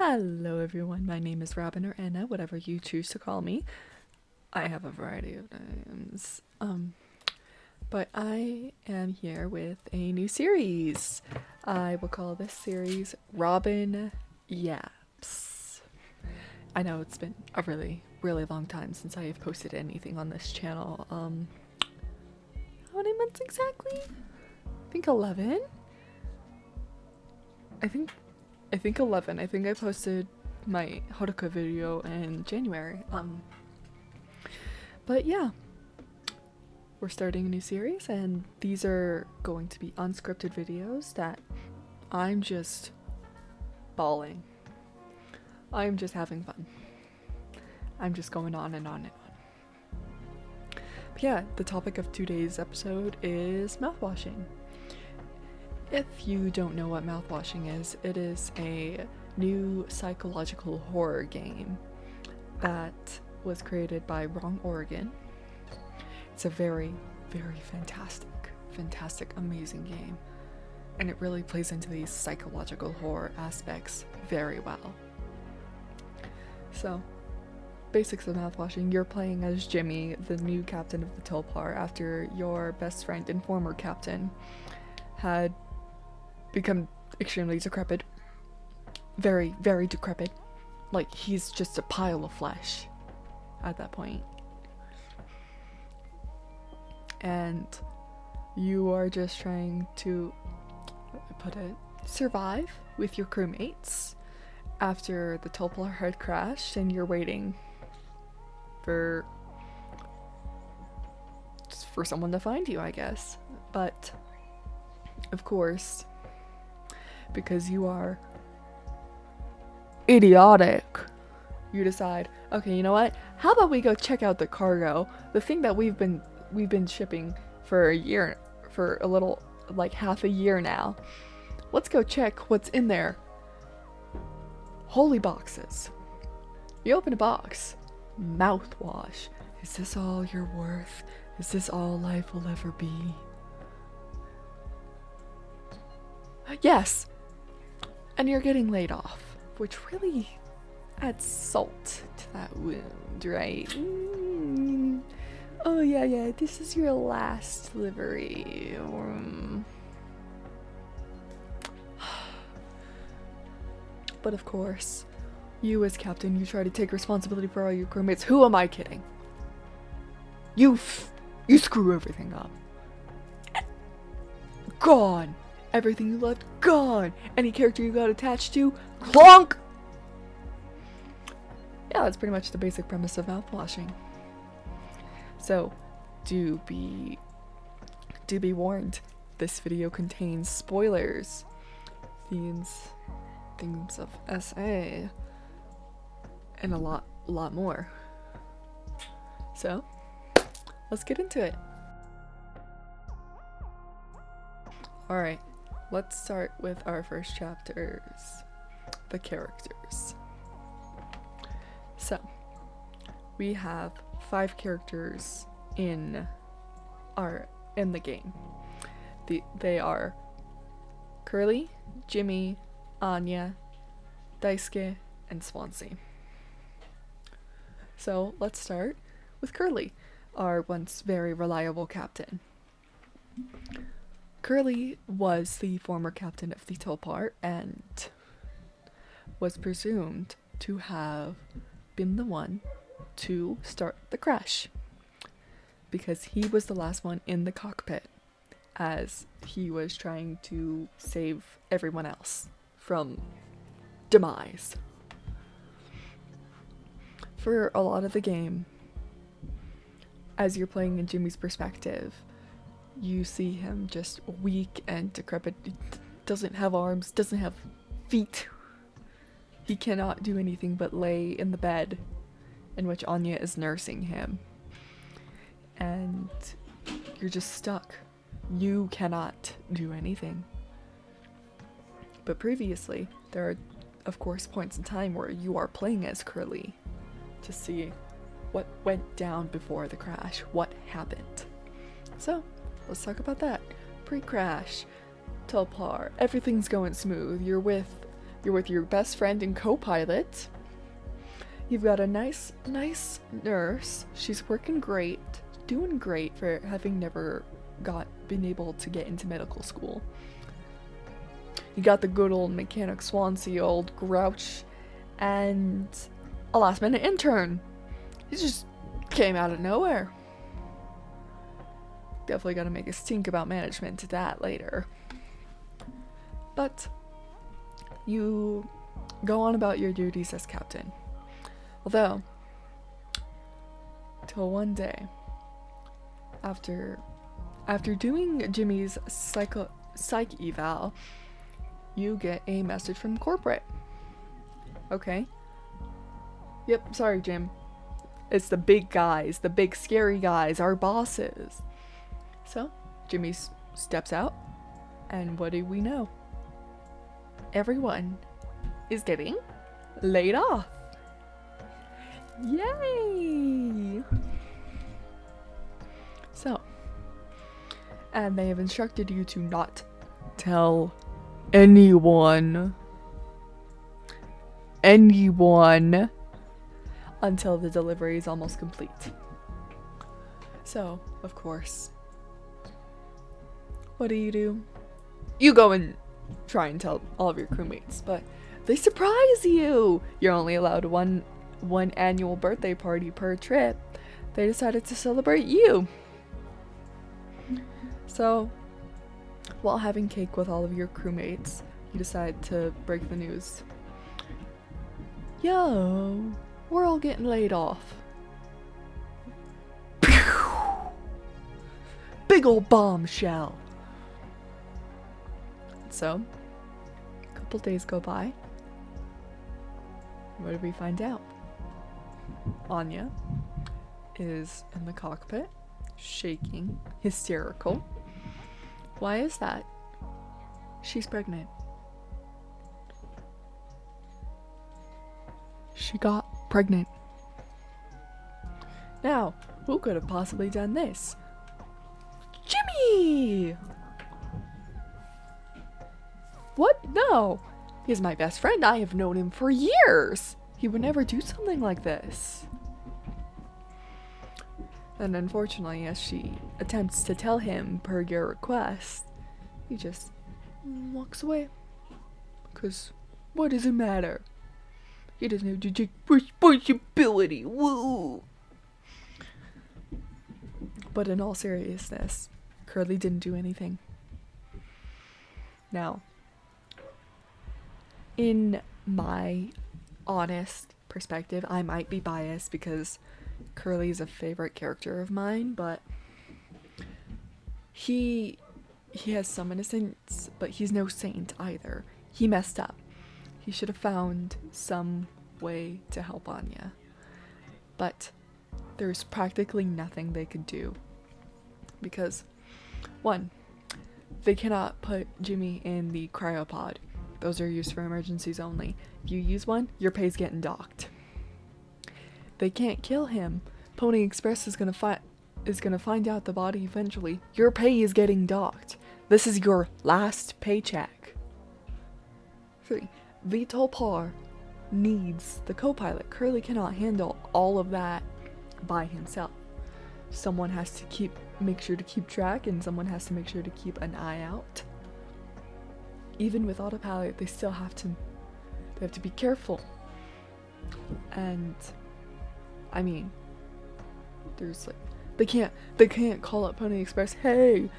Hello everyone, my name is Robin or Anna, whatever you choose to call me. I have a variety of names. But I am here with a new series. I will call this series Robin YAPS. I know it's been a really long time since I have posted anything on this channel. How many months exactly? I think 11? I think 11. I think I posted my Hodoka video in January. But yeah, we're starting a new series, and these are going to be unscripted videos that I'm just bawling. I'm just having fun. I'm just going on and on and on. But yeah, the topic of today's episode is mouthwashing. If you don't know what mouthwashing is, it is a new psychological horror game that was created by Wrong Oregon. It's a very fantastic, amazing game, and it really plays into these psychological horror aspects very well. So, basics of mouthwashing: you're playing as Jimmy, the new captain of the Tulpar, after your best friend and former captain had become extremely decrepit. Very decrepit. Like, he's just a pile of flesh at that point. And you are just trying to, survive with your crewmates after the Tulpar had crashed, and you're waiting for someone to find you, I guess. But of course, because you are idiotic, you decide, okay, you know what? How about we go check out the cargo, the thing that we've been shipping for a year, for a little, like half a year now. Let's go check what's in there. Holy boxes. You open a box. Mouthwash. Is this all you're worth? Is this all life will ever be? Yes. And you're getting laid off, which really adds salt to that wound, right? Oh yeah, this is your last delivery. But of course, you as captain, you try to take responsibility for all your crewmates. Who am I kidding? You screw everything up. Gone. Everything you loved, gone. Any character you got attached to, clunk. Yeah, that's pretty much the basic premise of mouthwashing. So, do be warned. This video contains spoilers, themes of SA, and a lot more. So, let's get into it. All right. Let's start with our first chapters, the characters. So, we have 5 characters in the game. They are Curly, Jimmy, Anya, Daisuke, and Swansea. So, let's start with Curly, our once very reliable captain. Curly was the former captain of the Tulpar and was presumed to have been the one to start the crash, because he was the last one in the cockpit as he was trying to save everyone else from demise. For a lot of the game, as you're playing in Jimmy's perspective, you see him just weak and decrepit. He doesn't have arms, doesn't have feet. He cannot do anything but lay in the bed in which Anya is nursing him. And you're just stuck. You cannot do anything. But previously, there are, of course, points in time where you are playing as Curly to see what went down before the crash, what happened. So, let's talk about that. Pre-crash, Tulpar, everything's going smooth. You're with You're with your best friend and co-pilot. You've got a nice nurse. She's working great, doing great for having never been able to get into medical school. You got the good old mechanic Swansea, old grouch, and a last minute intern. He just came out of nowhere. Definitely gotta make a stink about management to that later. But you go on about your duties as captain. Although, till one day, after doing Jimmy's psych eval, you get a message from corporate. Okay. Yep, sorry, Jim. It's the big guys, the big scary guys, our bosses. So, Jimmy steps out, and what do we know? Everyone is getting laid off. Yay! So, and they have instructed you to not tell anyone until the delivery is almost complete. So, of course, what do? You go and try and tell all of your crewmates, but they surprise you! You're only allowed one annual birthday party per trip. They decided to celebrate you. So, while having cake with all of your crewmates, you decide to break the news. Yo, we're all getting laid off. Big ol' bombshell. So, a couple days go by. What did we find out? Anya is in the cockpit, shaking, hysterical. Why is that? She's pregnant. She got pregnant. Now, who could have possibly done this? Jimmy! What? No! He's my best friend. I have known him for years. He would never do something like this. And unfortunately, as she attempts to tell him per your request, he just walks away. Because what does it matter? He doesn't have to take responsibility. Woo! But in all seriousness, Curly didn't do anything. Now, in my honest perspective, I might be biased because Curly is a favorite character of mine, but he has some innocence, but he's no saint either. He messed up. He should have found some way to help Anya. But there's practically nothing they could do. Because, one, they cannot put Jimmy in the cryopod. Those are used for emergencies only. If you use one, your pay's getting docked. They can't kill him. Pony Express is gonna find out the body eventually. Your pay is getting docked. This is your last paycheck. 3. VTOL Par needs the co-pilot. Curly cannot handle all of that by himself. Someone has to make sure to keep track, and someone has to make sure to keep an eye out. Even with autopilot, they still have to be careful. And I mean, there's like they can't call up Pony Express, hey,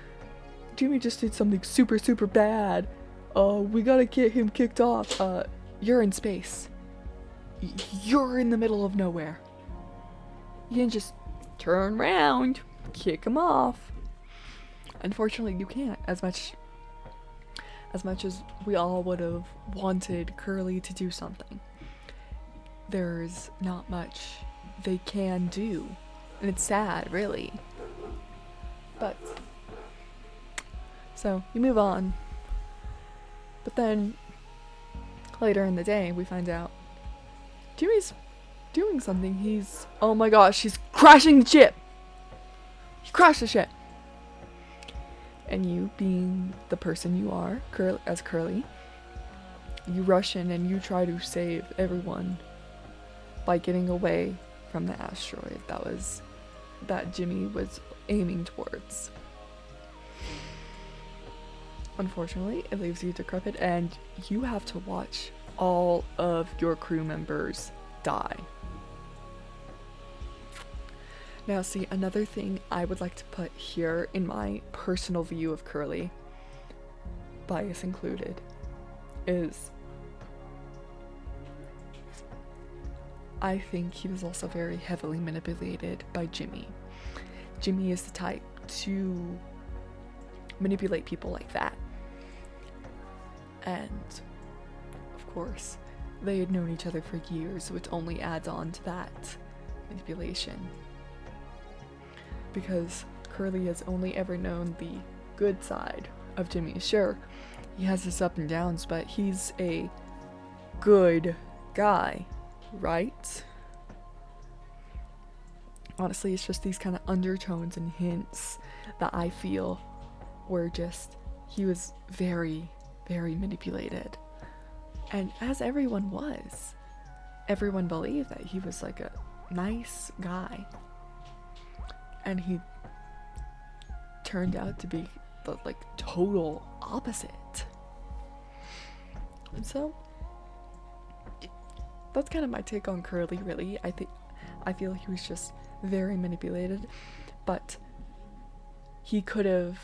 Jimmy just did something super bad. We gotta get him kicked off. You're in space. You're in the middle of nowhere. You can just turn around, kick him off. Unfortunately, you can't. As much as we all would have wanted Curly to do something, there's not much they can do. And it's sad, really. But, so, you move on. But then, later in the day, we find out Jimmy's doing something. Oh my gosh, he's crashing the ship! He crashed the ship! And you, being the person you are, as Curly, You rush in and you try to save everyone by getting away from the asteroid that Jimmy was aiming towards. Unfortunately, it leaves you decrepit and you have to watch all of your crew members die. Now see, another thing I would like to put here in my personal view of Curly, bias included, is I think he was also very heavily manipulated by Jimmy. Jimmy is the type to manipulate people like that. And of course, they had known each other for years, which only adds on to that manipulation. Because Curly has only ever known the good side of Jimmy. Sure, he has his up and downs, but he's a good guy, right? Honestly, it's just these kind of undertones and hints that I feel were just, he was very, very manipulated. And as everyone was, everyone believed that he was like a nice guy. And he turned out to be the like total opposite. And so that's kind of my take on Curly, really. I feel he was just very manipulated, but he could have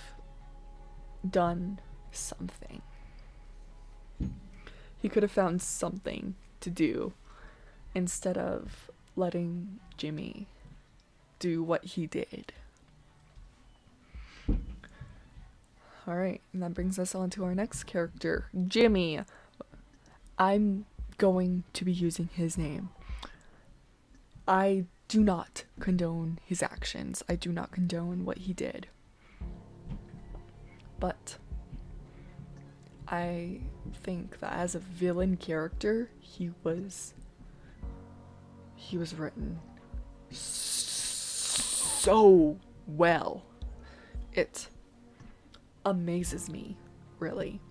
done something. He could have found something to do instead of letting Jimmy do what he did. Alright, and that brings us on to our next character, Jimmy. I'm going to be using his name. I do not condone his actions. I do not condone what he did. But I think that as a villain character, he was written so well. It amazes me, really.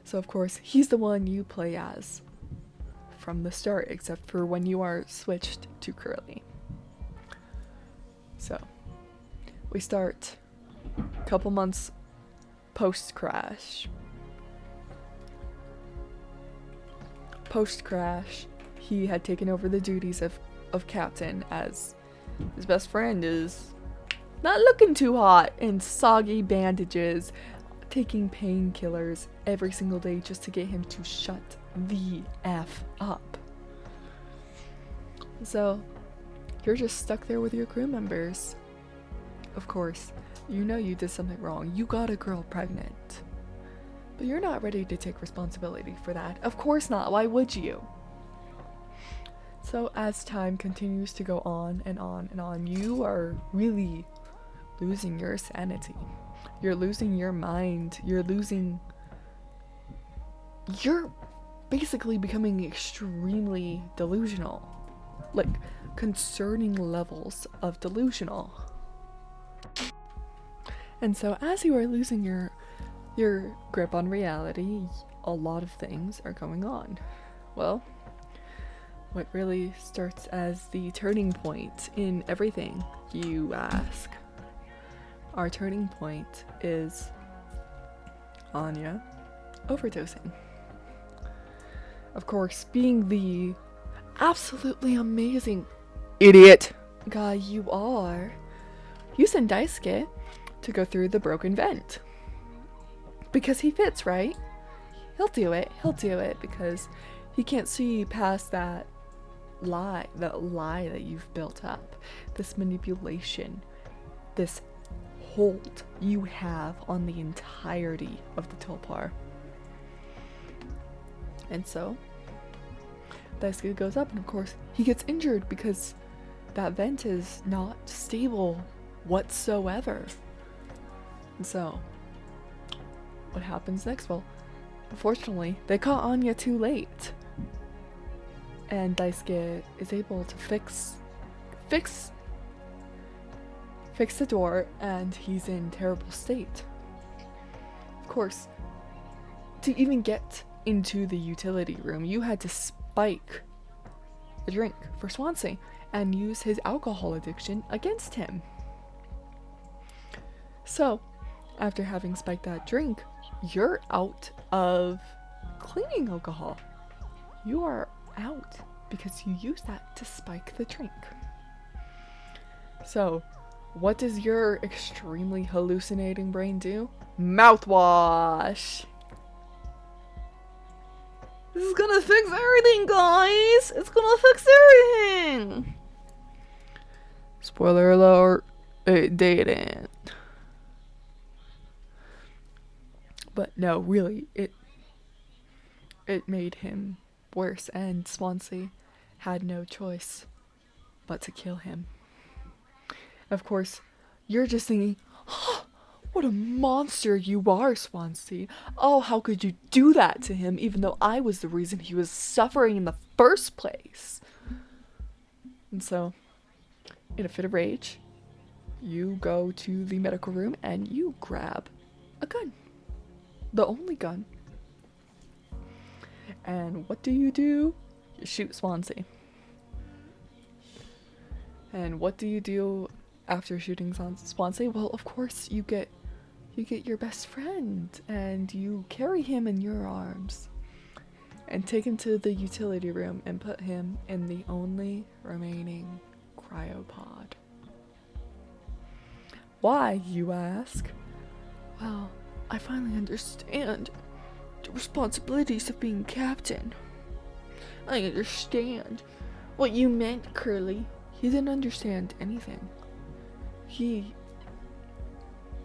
So of course, he's the one you play as from the start, except for when you are switched to Curly. So we start a couple months post-crash. Post-crash, he had taken over the duties of captain, as his best friend is not looking too hot in soggy bandages, taking painkillers every single day just to get him to shut the F up. So you're just stuck there with your crew members. Of course, you know you did something wrong. You got a girl pregnant. But you're not ready to take responsibility for that. Of course not. Why would you? So as time continues to go on and on and on, you are really losing your sanity. You're losing your mind. You're basically becoming extremely delusional. Like, concerning levels of delusional. And so as you are losing your grip on reality, a lot of things are going on. Well, what really starts as the turning point in everything, you ask? Our turning point is Anya overdosing. Of course, being the absolutely amazing idiot guy you are, you send Daisuke to go through the broken vent. Because he fits, right? He'll do it because he can't see past that lie that you've built up, this manipulation, this hold you have on the entirety of the Tulpar. And so Daisuke goes up, and of course he gets injured because that vent is not stable whatsoever. And so what happens next? Well, unfortunately, they caught Anya too late. And Daisuke is able to fix the door, and he's in terrible state. Of course, to even get into the utility room, you had to spike a drink for Swansea and use his alcohol addiction against him. So, after having spiked that drink, you're out of cleaning alcohol. You are out because you use that to spike the drink. So, what does your extremely hallucinating brain do? Mouthwash! This is gonna fix everything, guys! It's gonna fix everything! Spoiler alert, it didn't. But no, really, it made him worse, and Swansea had no choice but to kill him. Of course, you're just thinking, oh, what a monster you are, Swansea. Oh, how could you do that to him, even though I was the reason he was suffering in the first place? And so, in a fit of rage, you go to the medical room and you grab a gun. The only gun. And what do? You shoot Swansea. And what do you do after shooting Swansea? Well, of course, you get your best friend and you carry him in your arms and take him to the utility room and put him in the only remaining cryopod. Why, you ask? Well, I finally understand the responsibilities of being captain. I understand what you meant, Curly. He didn't understand anything. He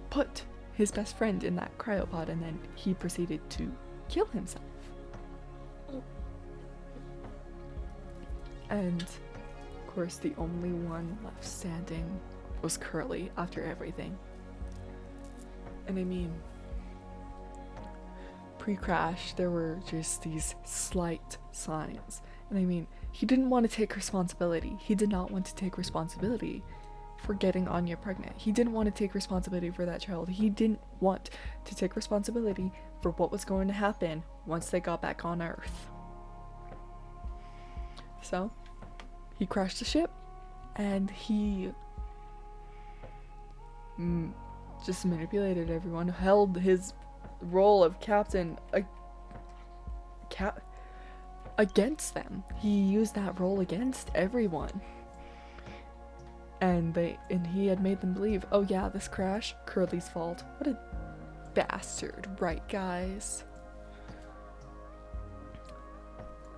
put his best friend in that cryopod and then he proceeded to kill himself. And, of course, the only one left standing was Curly after everything. And I mean, pre-crash, there were just these slight signs. And I mean, he didn't want to take responsibility. He did not want to take responsibility for getting Anya pregnant. He didn't want to take responsibility for that child. He didn't want to take responsibility for what was going to happen once they got back on Earth. So, he crashed the ship, and he just manipulated everyone, held his role of captain against them. He used that role against everyone. And he had made them believe, oh yeah, this crash, Curly's fault. What a bastard, right, guys?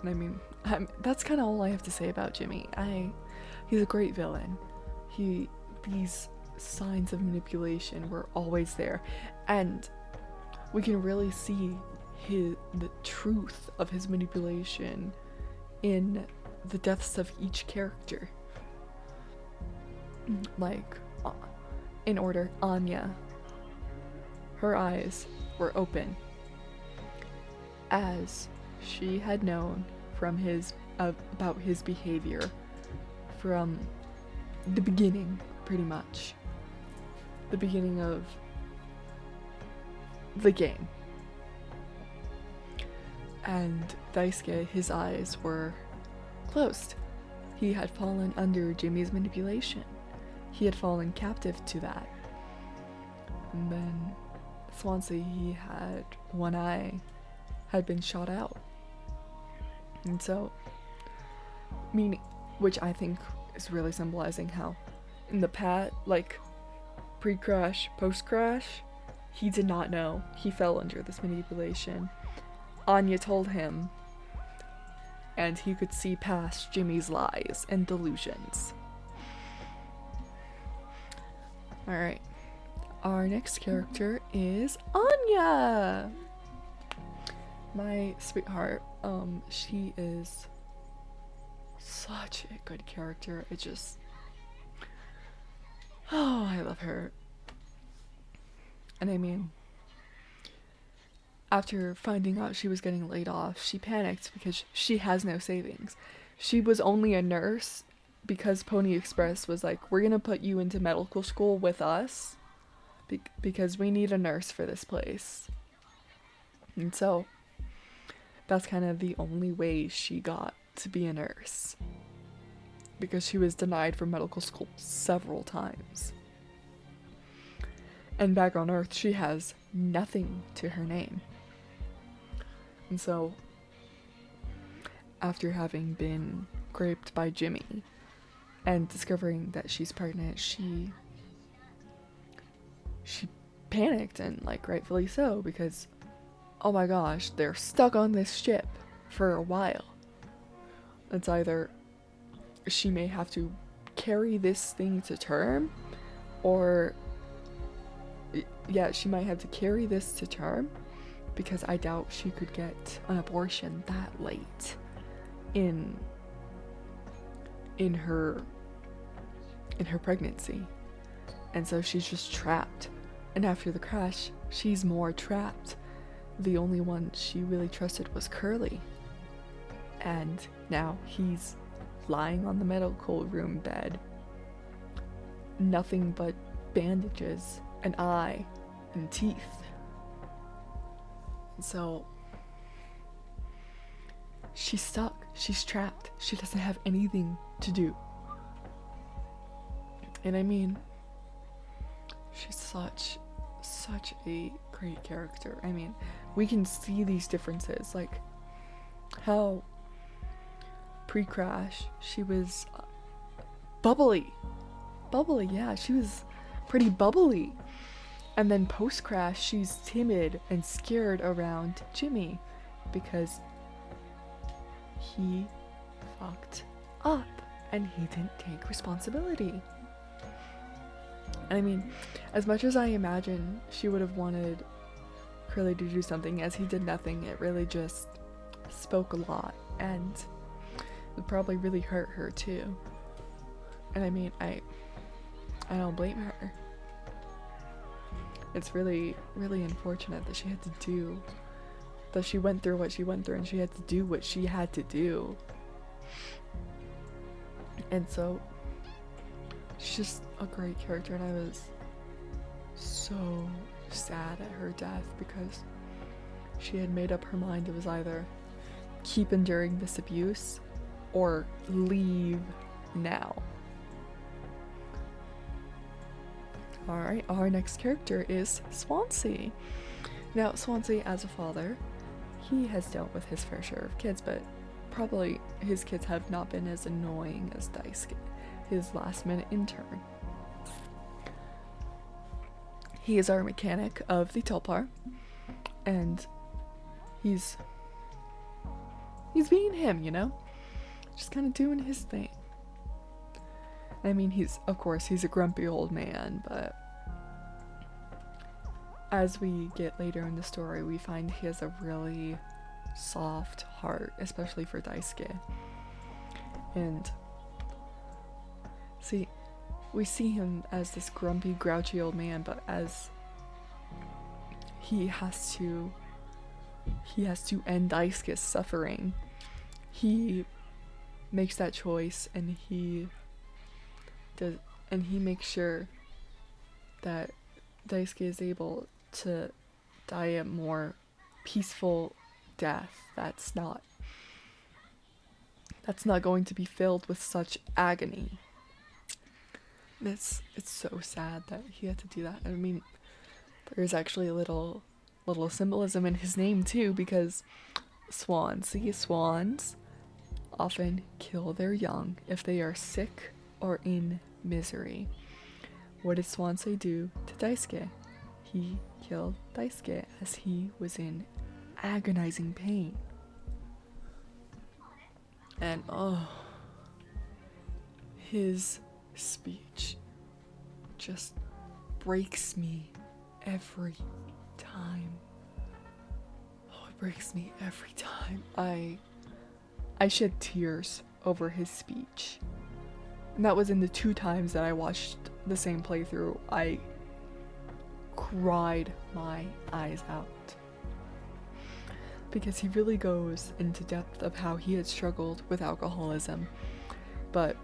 And I mean, that's kind of all I have to say about Jimmy. He's a great villain. These signs of manipulation were always there, and we can really see the truth of his manipulation in the deaths of each character. Like, in order, Anya, her eyes were open as she had known from about his behavior from the beginning, pretty much. The beginning of the game. And Daisuke, his eyes were closed. He had fallen under Jimmy's manipulation. He had fallen captive to that. And then Swansea, he had one eye had been shot out. And so, meaning, which I think is really symbolizing how in the pre-crash, post-crash, he did not know. He fell under this manipulation. Anya told him, and he could see past Jimmy's lies and delusions. Alright, our next character is Anya! My sweetheart. She is such a good character. I love her. And I mean, after finding out she was getting laid off, she panicked because she has no savings. She was only a nurse because Pony Express was like, we're gonna put you into medical school with us because we need a nurse for this place. And so that's kind of the only way she got to be a nurse, because she was denied from medical school several times. And back on Earth, she has nothing to her name. And so, after having been raped by Jimmy and discovering that she's pregnant, she panicked, and like rightfully so, because oh my gosh, they're stuck on this ship for a while. It's either she may have to carry this thing to term, or yeah, she might have to carry this to term, because I doubt she could get an abortion that late in her pregnancy. And so she's just trapped. And after the crash, she's more trapped. The only one she really trusted was Curly. And now he's lying on the medical room bed. Nothing but bandages, an eye, and teeth. And so she's stuck. She's trapped. She doesn't have anything to do. And I mean, she's such a great character. I mean, we can see these differences, like how pre-crash she was bubbly, yeah, she was pretty bubbly, and then post-crash she's timid and scared around Jimmy because he fucked up and he didn't take responsibility. And I mean, as much as I imagine she would have wanted Curly to do something, as he did nothing, it really just spoke a lot, and it probably really hurt her too. And I mean, I don't blame her. It's really, really unfortunate that she had to do, that she went through what she went through, and she had to do what she had to do. And so she's just a great character, and I was so sad at her death because she had made up her mind. It was either keep enduring this abuse or leave now. Alright, our next character is Swansea. Now, Swansea, as a father, he has dealt with his fair share of kids, but probably his kids have not been as annoying as Daisuke, his last-minute intern. He is our mechanic of the Tulpar, and he's being him, you know? Just kind of doing his thing. I mean, he's a grumpy old man, but as we get later in the story, we find he has a really soft heart, especially for Daisuke. And see, we see him as this grumpy, grouchy old man, but as he has to end Daisuke's suffering, he makes that choice, and he makes sure that Daisuke is able to die a more peaceful death that's not going to be filled with such agony. It's so sad that he had to do that. I mean, there's actually a little symbolism in his name too, because swans often kill their young if they are sick or in misery. What did Swansea do to Daisuke? He killed Daisuke as he was in agonizing pain. And his speech just breaks me every time. Oh, it breaks me every time. I shed tears over his speech. And that was in the 2 times that I watched the same playthrough. I cried my eyes out. Because he really goes into depth of how he had struggled with alcoholism. But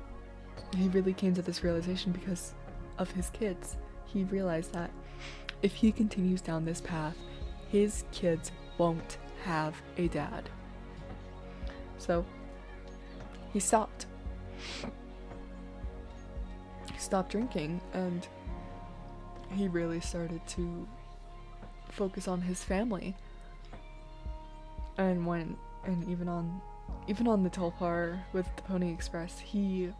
he really came to this realization because of his kids. He realized that if he continues down this path, his kids won't have a dad. So he stopped. He stopped drinking, and he really started to focus on his family. And even on the Tulpar with the Pony Express, he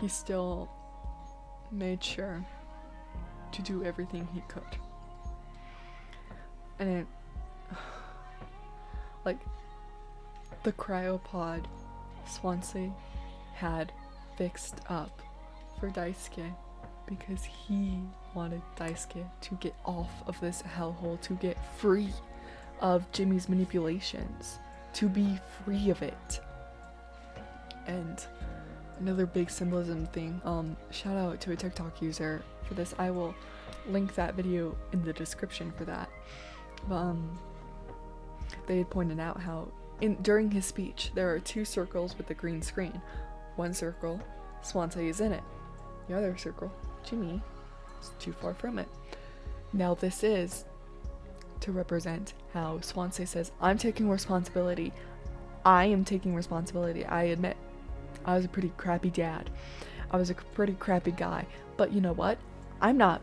still made sure to do everything he could. And it, like, the cryopod Swansea had fixed up for Daisuke because he wanted Daisuke to get off of this hellhole, to get free of Jimmy's manipulations, to be free of it. And another big symbolism thing, shout out to a TikTok user for this. I will link that video in the description for that. They had pointed out how during his speech there are 2 circles with the green screen. One circle, Swansea is in it. The other circle, Jimmy is too far from it. Now this is to represent how Swansea says, I'm taking responsibility. I am taking responsibility. I admit I was a pretty crappy dad. I was a pretty crappy guy. But you know what? I'm not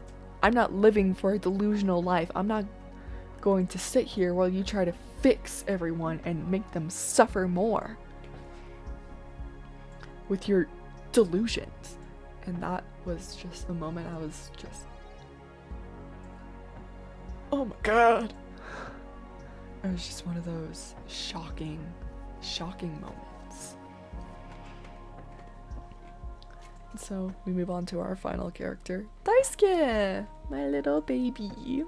living for a delusional life. I'm not going to sit here while you try to fix everyone and make them suffer more with your delusions. And that was just a moment I was just, oh my god. It was just one of those shocking moments. And so we move on to our final character, Daisuke, my little baby.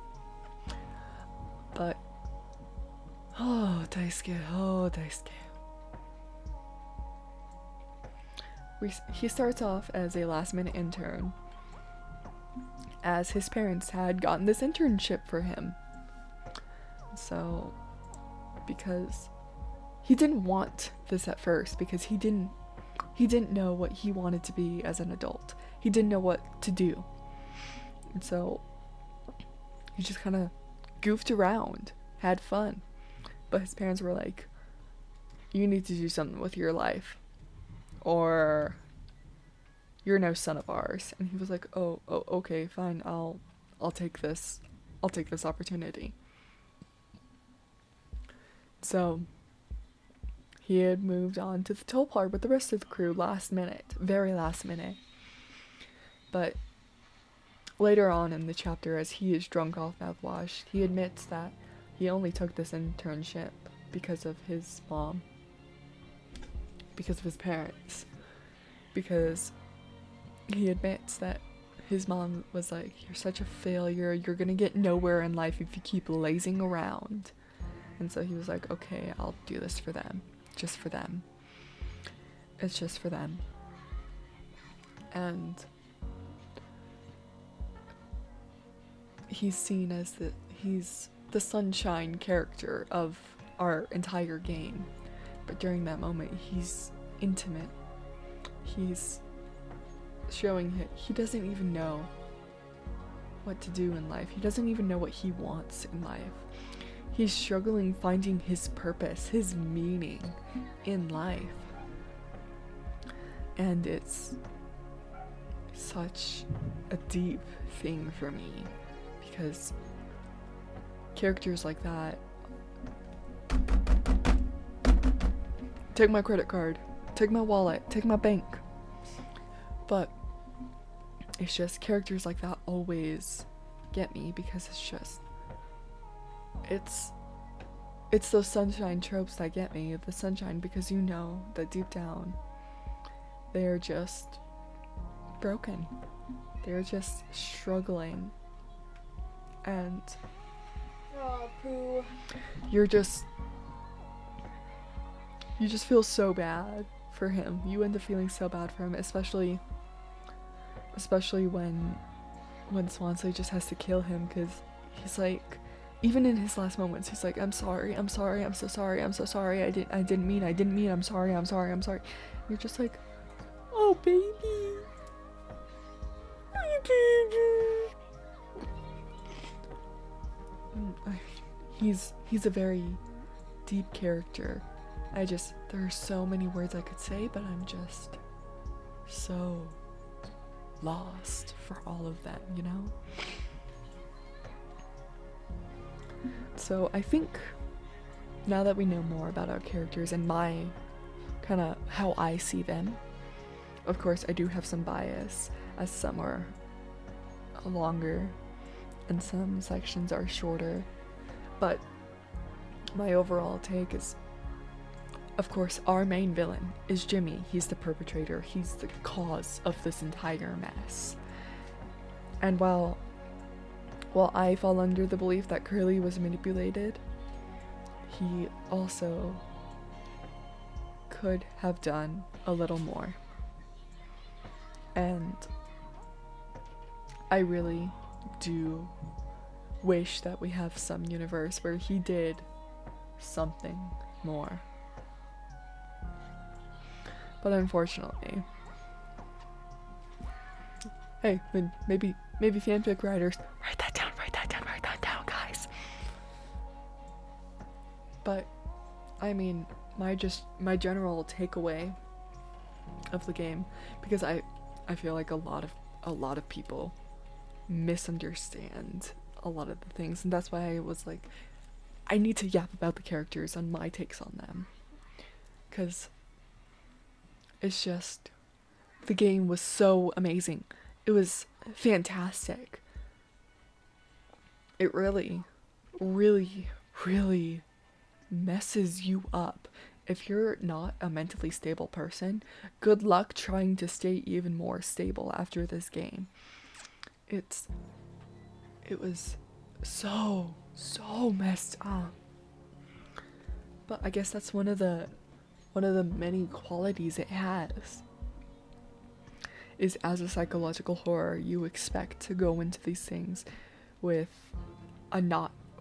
But oh Daisuke. He starts off as a last-minute intern, as his parents had gotten this internship for him. So, because he didn't want this at first, because he didn't know what he wanted to be as an adult. He didn't know what to do. And so he just kind of goofed around, had fun. But his parents were like, you need to do something with your life, or you're no son of ours. And he was like, oh okay, fine, I'll take this opportunity. So he had moved on to the Tulpar with the rest of the crew very last minute. But later on in the chapter, as he is drunk off mouthwash, he admits that he only took this internship because of his mom, because of his parents, because he admits that his mom was like, you're such a failure, you're gonna get nowhere in life if you keep lazing around. And so he was like, okay, I'll do this for them, just for them. It's just for them. And he's seen as he's the sunshine character of our entire game. But during that moment, he's intimate. He's showing he doesn't even know what to do in life. He doesn't even know what he wants in life. He's struggling finding his purpose, his meaning in life. And it's such a deep thing for me, because characters like that, take my credit card, take my wallet, take my bank. But it's just characters like that always get me, because it's those sunshine tropes that get me. The sunshine, because you know that deep down they're just broken. They're just struggling. And you just feel so bad for him. You end up feeling so bad for him, especially when Swansea just has to kill him, because he's like, even in his last moments, he's like, I'm sorry, I'm so sorry, I didn't mean, I'm sorry. You're just like, oh baby. He's a very deep character, there are so many words I could say, but I'm just so lost for all of them, you know? So I think now that we know more about our characters and my kind of how I see them, of course I do have some bias, as some are longer and some sections are shorter, but my overall take is, of course, our main villain is Jimmy. He's the perpetrator. He's the cause of this entire mess. And while I fall under the belief that Curly was manipulated, he also could have done a little more. And I really do wish that we have some universe where he did something more. But unfortunately, hey, maybe fanfic writers, write that down, guys. But I mean, my general takeaway of the game, because I feel like a lot of people misunderstand a lot of the things, and that's why I was like, I need to yap about the characters and my takes on them, because it's just, the game was so amazing. It was fantastic. It really, really, really messes you up. If you're not a mentally stable person, good luck trying to stay even more stable after this game. It was so messed up. But I guess that's one of the many qualities it has, is as a psychological horror, you expect to go into these things with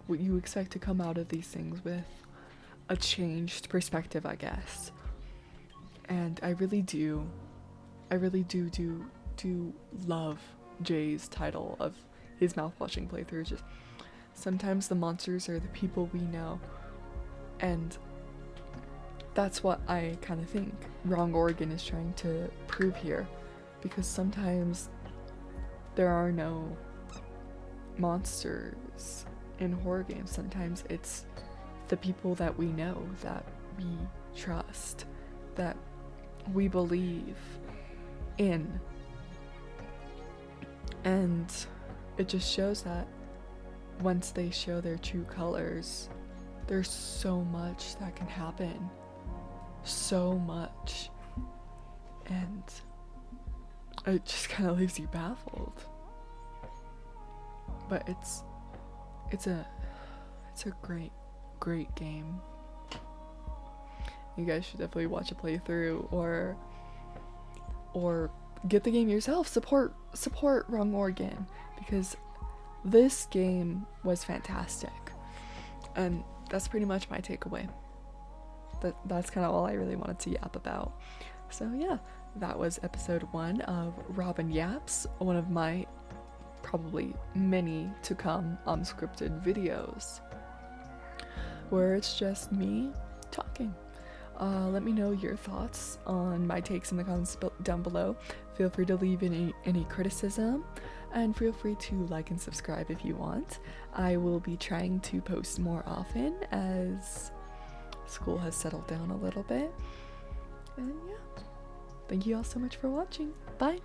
you expect to come out of these things with a changed perspective, I guess. And I really do love Jay's title of his mouthwashing playthrough. Just sometimes the monsters are the people we know, and that's what I kind of think Wrong Organ is trying to prove here, because sometimes there are no monsters in horror games. Sometimes it's the people that we know, that we trust, that we believe in. And it just shows that once they show their true colors, there's so much that can happen. So much. And it just kind of leaves you baffled. But it's a great game. You guys should definitely watch a playthrough or get the game yourself. Support Wrong Organ, because this game was fantastic. And that's pretty much my takeaway. That's kind of all I really wanted to yap about. So yeah, that was episode 1 of Robin Yaps, one of my probably many to come unscripted videos, where it's just me talking. Let me know your thoughts on my takes in the comments down below. Feel free to leave any criticism, and feel free to like and subscribe if you want. I will be trying to post more often as school has settled down a little bit. And yeah, thank you all so much for watching. Bye!